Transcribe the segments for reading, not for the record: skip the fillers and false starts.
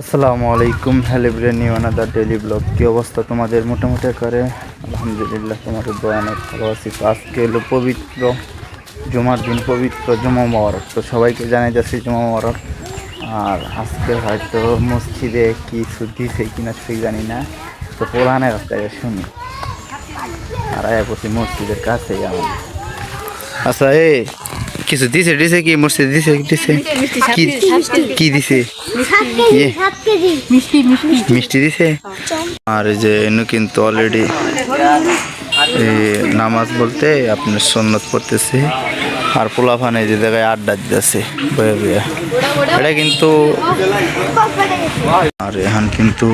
আসসালামু আলাইকুম, hello brand new another daily blog. কী অবস্থা তোমাদের? মোটামুটি করে আলহামদুলিল্লাহ, তোমাদের দোয়া অনেক ভালো আছি। তো আজকে হলো পবিত্র জুমার দিন, পবিত্র জুমা মোবারক। তো সবাইকে জানাই যাচ্ছি জুমা মোবারক। আর আজকে হয়তো মসজিদে কিছু দিছে কিনা ঠিক জানি না, তো পুরানের রাস্তায় শুনি আর আয়া পড়ছি মসজিদের কাছেই আমার। আচ্ছা, কিছু দিছে দিছে কি মসজিদ দিছে দিছে কি কি দিছে? ইয়ে, মিষ্টি দিছে। আর এই যে এনু কিন্তু অলরেডি নামাজ বলতে আপনার সুন্নত পড়তেছে, আর পোলাফানে যে জায়গায় আড্ডা দিতেছে বয়ে বয়ে, এটা কিন্তু। আর এখন কিন্তু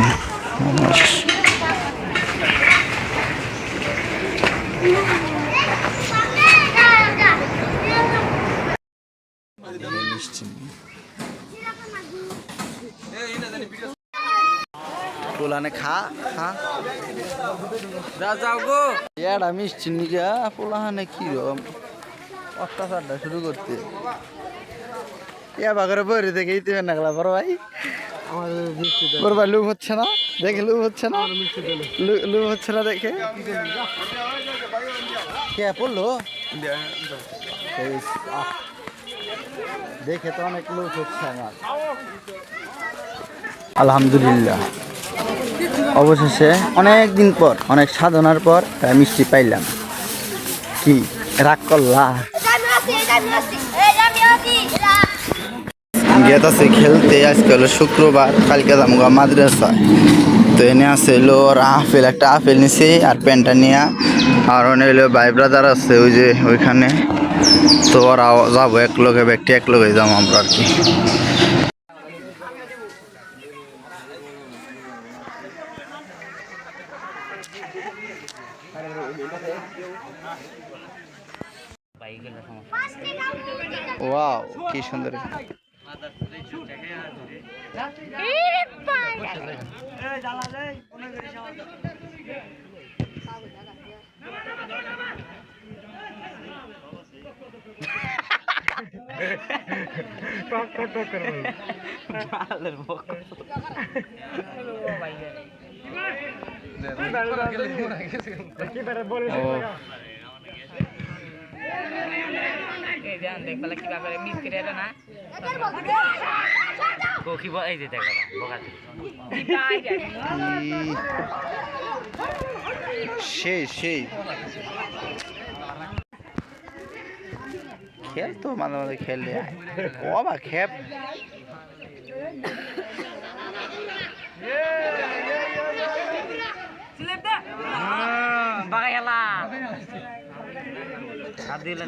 পোলানে খা খা যাও গো, এটা মিষ্টি নিকা পোলাহানে কি অত্যাচারটা শুরু করতে বাঘরে বইরে দেখে ইতিমের নাগলা বড় ভাই। বড় ভাই লুপ হচ্ছে না দেখে, লুপ হচ্ছে না, লুপ হচ্ছে না দেখে। কে পড়লো দেখে তো অনেক লুপ হচ্ছে আমার। আলহামদুলিল্লাহ, অবশেষে অনেক দিন পর, অনেক সাধনার পর মিষ্টি পাইলাম। কি রাগ করলা? গেতাছে খেলতে। আজকে হলো শুক্রবার, কালকে যাবো মাদ্রাসায়। তো এনে আছে হলো ওর আপেল, একটা আপেল নিছে আর প্যান্টটা নিয়ে। আর অনেক হলো ভাই ব্রাদার আছে ওই যে ওইখানে। তো ওরা যাবো এক লগে, ব্যক্তি এক লগে যাবো আমরা আর কি। ওয়াও, কি সুন্দর! দেখবেলা কিবা করে মিস করে না কি এই যে দেখো সেই সেই খেল তো মাঝে মাঝে খেললে বাবা খেপ।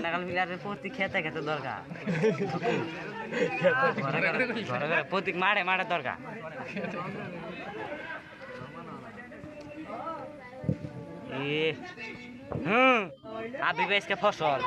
নাগাল মিলার প্রতি খেতে খেতে দরকার, প্রতীক মারে মারে দরকার। আবি বেশকে ফসল